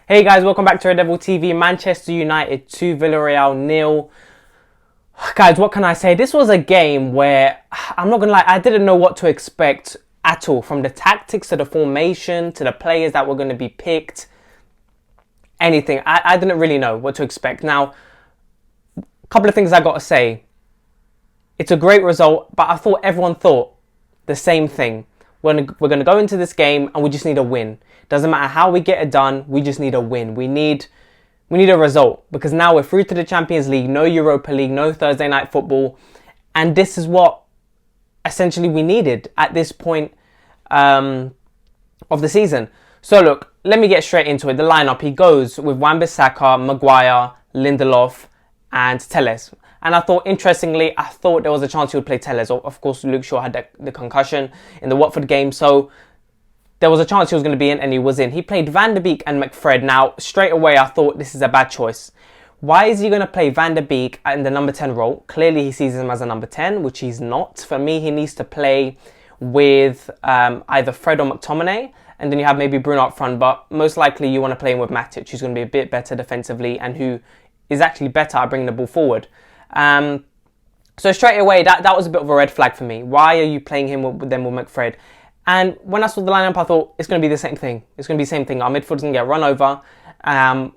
Hey guys, welcome back to Red Devil TV. Manchester United 2, Villarreal 0. Guys, what can I say? This was a game where, I'm not gonna lie, I didn't know what to expect at all. From the tactics to the formation to the players that were going to be picked. Anything. I didn't really know what to expect. Now, a couple of things I got to say. It's a great result, but I thought everyone thought the same thing. We're going to go into this game and we just need a win. Doesn't matter how we get it done, we just need a win. We need a result, because now we're through to the Champions League, no Europa League, no Thursday night football, and this is what essentially we needed at this point of the season. So look, let me get straight into it. The lineup, he goes with Wan-Bissaka, Maguire, Lindelof and Telles. And I thought, interestingly, there was a chance he would play Telles. Of course, Luke Shaw had the concussion in the Watford game, so there was a chance he was going to be in, and he was in. He played Van der Beek and McFred. Now, straight away, I thought this is a bad choice. Why is he going to play Van der Beek in the number 10 role? Clearly, he sees him as a number 10, which he's not. For me, he needs to play with either Fred or McTominay, and then you have maybe Bruno up front, but most likely you want to play him with Matic, who's going to be a bit better defensively and who is actually better at bringing the ball forward. So straight away, that was a bit of a red flag for me. Why are you playing him with McFred? And when I saw the lineup, I thought it's going to be the same thing. It's going to be the same thing. Our midfield's going to get run over. And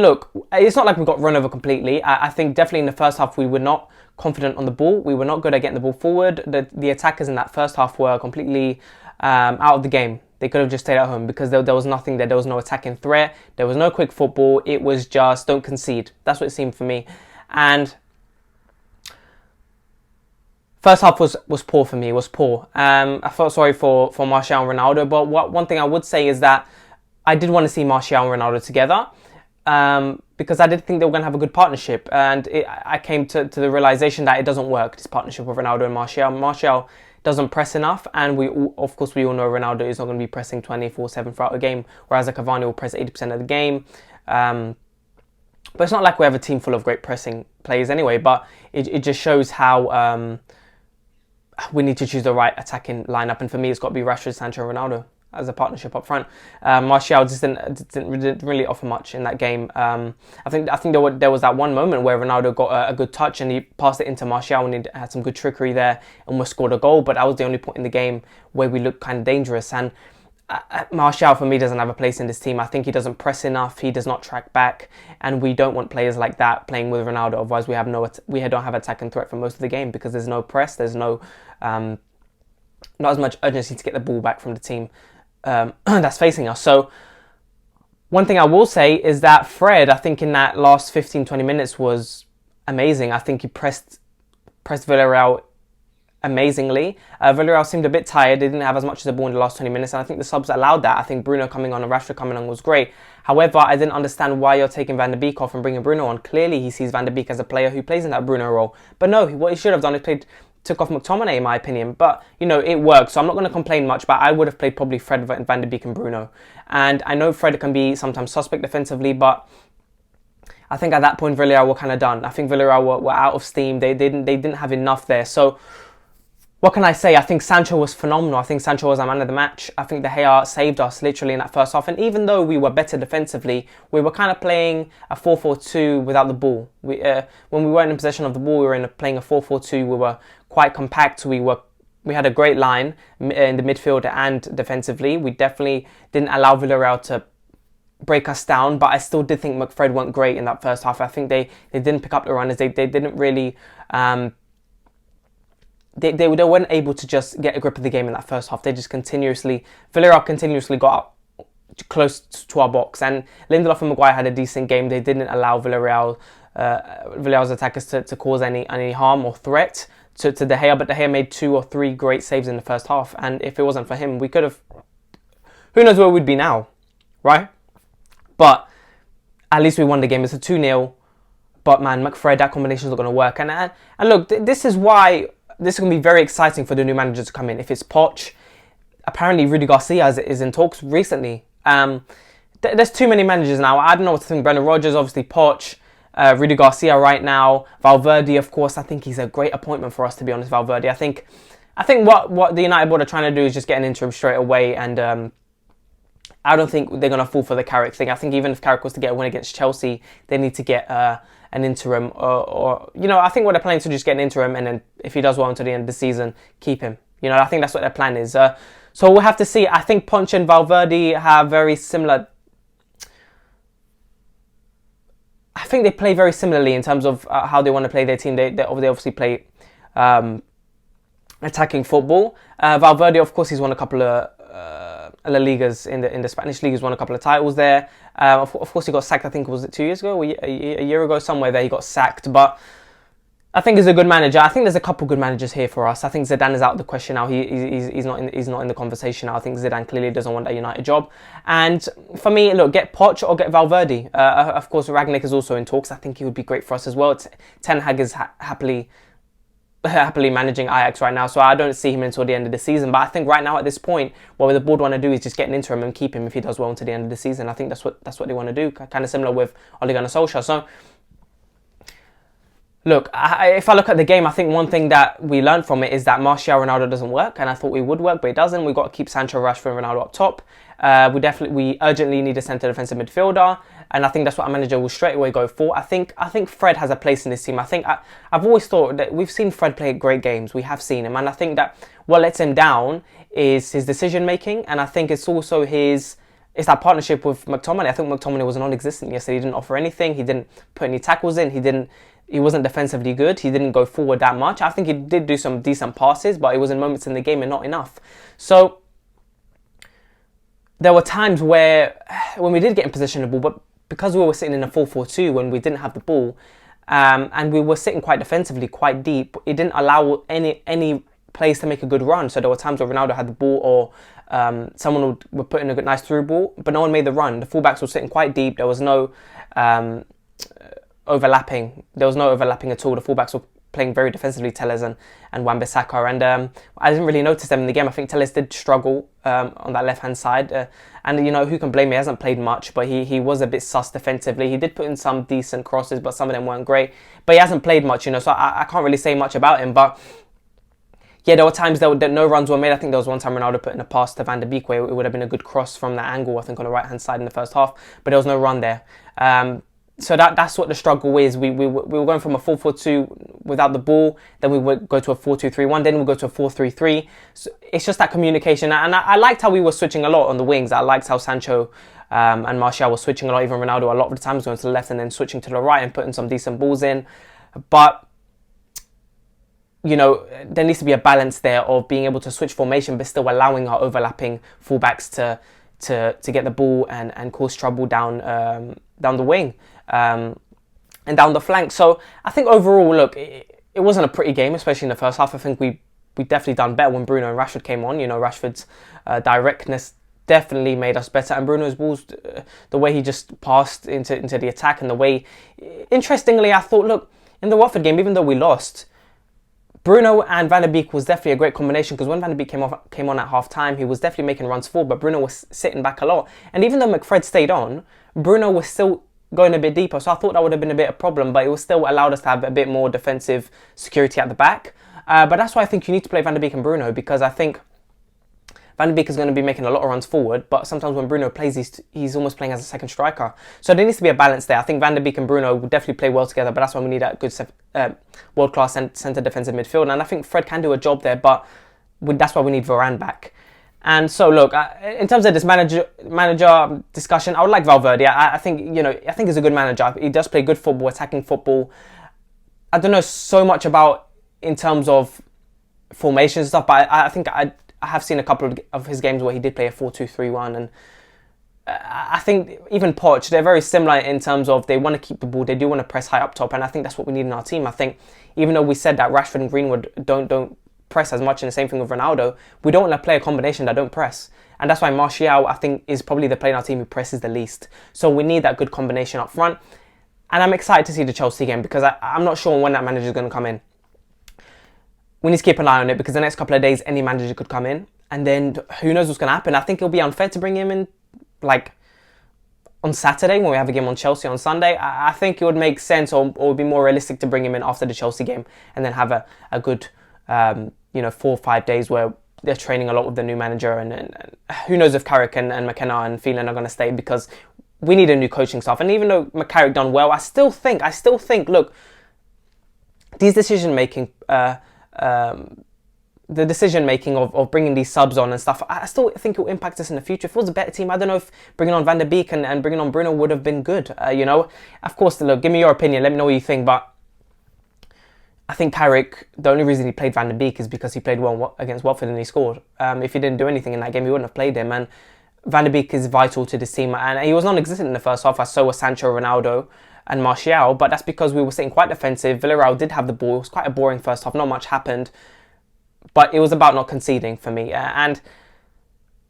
look, it's not like we got run over completely. I think definitely in the first half we were not confident on the ball. We were not good at getting the ball forward. The attackers in that first half were completely out of the game. They could have just stayed at home because there was nothing there. There was no attacking threat. There was no quick football. It was just don't concede. That's what it seemed for me. And first half was poor for me. It was poor. I felt sorry for Martial and Ronaldo. But one thing I would say is that I did want to see Martial and Ronaldo together, because I did think they were going to have a good partnership. And I came to the realization that it doesn't work, this partnership with Ronaldo and Martial. Martial doesn't press enough. And of course, we all know Ronaldo is not going to be pressing 24/7 throughout the game, whereas Cavani will press 80% of the game. But it's not like we have a team full of great pressing players anyway. But it just shows how we need to choose the right attacking lineup, and for me, it's got to be Rashford, Sancho, and Ronaldo as a partnership up front. Martial just didn't really offer much in that game. I think there was that one moment where Ronaldo got a good touch and he passed it into Martial, and he had some good trickery there, and almost scored a goal. But that was the only point in the game where we looked kind of dangerous. And Martial, for me, doesn't have a place in this team. I think he doesn't press enough. He does not track back, and we don't want players like that playing with Ronaldo. Otherwise, we don't have attacking threat for most of the game, because there's no press. There's no not as much urgency to get the ball back from the team that's facing us. So one thing I will say is that Fred, I think in that last 15-20 minutes was amazing. I think he pressed Villarreal amazingly. Villarreal seemed a bit tired. They didn't have as much as the ball in the last 20 minutes, and I think the subs allowed that. I think Bruno coming on and Rashford coming on was great. However, I didn't understand why you're taking Van der Beek off and bringing Bruno on. Clearly, he sees Van der Beek as a player who plays in that Bruno role. But no, what he should have done is took off McTominay, in my opinion. But, it worked, so I'm not going to complain much, but I would have played probably Fred, Van der Beek and Bruno. And I know Fred can be sometimes suspect defensively, but I think at that point, Villarreal were kind of done. I think Villarreal were out of steam. They didn't have enough there. So what can I say? I think Sancho was phenomenal. I think Sancho was our man of the match. I think De Gea saved us literally in that first half. And even though we were better defensively, we were kind of playing a 4-4-2 without the ball. When we weren't in possession of the ball, we were playing a 4-4-2. We were quite compact. We had a great line in the midfield and defensively. We definitely didn't allow Villarreal to break us down, but I still did think McFred went great in that first half. I think they didn't pick up the runners. They didn't really... They weren't able to just get a grip of the game in that first half. Villarreal continuously got up close to our box, and Lindelof and Maguire had a decent game. They didn't allow Villarreal's attackers to cause any harm or threat to De Gea, but De Gea made 2 or 3 great saves in the first half, and if it wasn't for him, we could have... Who knows where we'd be now, right? But at least we won the game. It's a 2-0, but man, McFred, that combination is not going to work. And look, this is why... This is going to be very exciting for the new manager to come in. If it's Poch, apparently Rudy Garcia is in talks recently. There's too many managers now. I don't know what to think. Brendan Rodgers, obviously Poch, Rudy Garcia right now. Valverde, of course. I think he's a great appointment for us, to be honest, Valverde. I think what the United board are trying to do is just get an interim straight away and I don't think they're going to fall for the Carrick thing. I think even if Carrick was to get a win against Chelsea, they need to get an interim, or I think what they're planning to do is get an interim, and then if he does well until the end of the season, keep him. I think that's what their plan is. So we'll have to see. I think Poch and Valverde have very similar. I think they play very similarly in terms of how they want to play their team. They obviously play attacking football. Valverde, of course, he's won a couple of La Ligas in the Spanish league. He's won a couple of titles there. Of course, he got sacked. I think was it 2 years ago, or a year ago, somewhere there he got sacked. But I think he's a good manager. I think there's a couple good managers here for us. I think Zidane is out of the question now. He's not in the conversation now. I think Zidane clearly doesn't want that United job. And for me, look, get Poch or get Valverde. Of course, Rangnick is also in talks. I think he would be great for us as well. Ten Hag is happily managing Ajax right now, so I don't see him until the end of the season. But I think right now at this point, what the board want to do is just get an interim and keep him if he does well until the end of the season. I think that's what they want to do. Kind of similar with Ole Gunnar Solskjaer. So. Look, if I look at the game, I think one thing that we learned from it is that Martial Ronaldo doesn't work, and I thought we would work, but it doesn't. We've got to keep Sancho, Rashford, and Ronaldo up top. We urgently need a centre defensive midfielder, and I think that's what our manager will straight away go for. I think Fred has a place in this team. I've always thought that we've seen Fred play great games. We have seen him, and I think that what lets him down is his decision making, and I think it's also it's that partnership with McTominay. I think McTominay was non-existent yesterday. He didn't offer anything. He didn't put any tackles in. He wasn't defensively good. He didn't go forward that much. I think he did do some decent passes, but it was in moments in the game and not enough. So there were times when we did get in possession of the ball, but because we were sitting in a 4-4-2 when we didn't have the ball, and we were sitting quite defensively, quite deep, it didn't allow any players to make a good run. So there were times where Ronaldo had the ball, or someone would put in a good, nice through ball, but no one made the run. The fullbacks were sitting quite deep. There was no overlapping. There was no overlapping at all. The fullbacks were playing very defensively, Telles and Wan-Bissaka, and I didn't really notice them in the game. I think Telles did struggle on that left-hand side, and who can blame him? He hasn't played much, but he was a bit sus defensively. He did put in some decent crosses, but some of them weren't great. But he hasn't played much, so I can't really say much about him. But yeah, there were times that no runs were made. I think there was one time Ronaldo put in a pass to Van de Beek where it would have been a good cross from that angle, I think on the right-hand side in the first half, but there was no run there. So that's what the struggle is. We were going from a 4-4-2 without the ball, then we would go to a 4-2-3-1, then we'll go to a 4-3-3. So it's just that communication. And I liked how we were switching a lot on the wings. I liked how Sancho and Martial were switching a lot, even Ronaldo a lot of the times going to the left and then switching to the right and putting some decent balls in. But there needs to be a balance there of being able to switch formation but still allowing our overlapping fullbacks to get the ball and cause trouble down the wing and down the flank. So I think overall, look, it wasn't a pretty game, especially in the first half. I think we definitely done better when Bruno and Rashford came on. Rashford's directness definitely made us better, and Bruno's balls, the way he just passed into the attack, and the way, interestingly, I thought, look, in the Watford game, even though we lost, Bruno and Van de Beek was definitely a great combination, because when Van de Beek came on at half time, he was definitely making runs forward, but Bruno was sitting back a lot. And even though McFred stayed on, Bruno was still going a bit deeper, so I thought that would have been a bit of a problem, but it was still allowed us to have a bit more defensive security at the back. But that's why I think you need to play Van de Beek and Bruno, because I think Van de Beek is going to be making a lot of runs forward, but sometimes when Bruno plays, he's almost playing as a second striker. So there needs to be a balance there. I think Van de Beek and Bruno will definitely play well together, but that's why we need that good world-class centre defensive midfield. And I think Fred can do a job there, but that's why we need Varane back. And so, look, in terms of this manager discussion, I would like Valverde. I think he's a good manager. He does play good football, attacking football. I don't know so much about in terms of formation and stuff, but I think I have seen a couple of his games where he did play a 4-2-3-1, and I think even Poch, they're very similar in terms of they want to keep the ball, they do want to press high up top, and I think that's what we need in our team. I think even though we said that Rashford and Greenwood don't press as much, and the same thing with Ronaldo, we don't want to play a combination that don't press, and that's why Martial, I think, is probably the player in our team who presses the least. So we need that good combination up front, and I'm excited to see the Chelsea game, because I'm not sure when that manager is going to come in. We need to keep an eye on it, because the next couple of days any manager could come in, and then who knows what's going to happen. I think it'll be unfair to bring him in like on Saturday when we have a game on Chelsea on Sunday. I think it would make sense, or it would be more realistic to bring him in after the Chelsea game and then have a good 4 or 5 days where they're training a lot with the new manager, and who knows if Carrick and McKenna and Phelan are going to stay, because we need a new coaching staff. And even though Carrick done well, I still think, look, these decision-making, the decision-making of bringing these subs on and stuff, I still think it will impact us in the future. If it was a better team, I don't know if bringing on Van der Beek and bringing on Bruno would have been good, you know. Of course, look, give me your opinion, let me know what you think, but I think Carrick, the only reason he played Van der Beek is because he played well against Watford and he scored. If he didn't do anything in that game, he wouldn't have played him, and Van der Beek is vital to this team, and he was non-existent in the first half, as so was Sancho, Ronaldo and Martial, but that's because we were sitting quite defensive. Villarreal did have the ball. It was quite a boring first half, not much happened, but it was about not conceding for me, and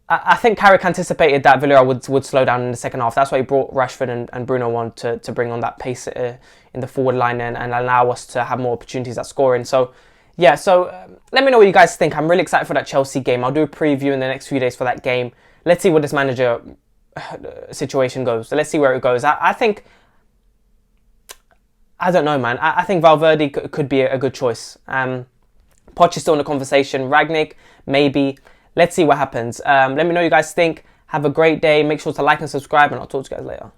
I think Carrick anticipated that Villarreal would slow down in the second half. That's why he brought Rashford and Bruno on to bring on that pace in the forward line and allow us to have more opportunities at scoring. So, yeah, let me know what you guys think. I'm really excited for that Chelsea game. I'll do a preview in the next few days for that game. Let's see what this manager situation goes. So let's see where it goes. I think, I don't know, man. I think Valverde could be a good choice. Poch is still in the conversation. Ragnick, maybe. Let's see what happens. Let me know what you guys think. Have a great day. Make sure to like and subscribe, and I'll talk to you guys later.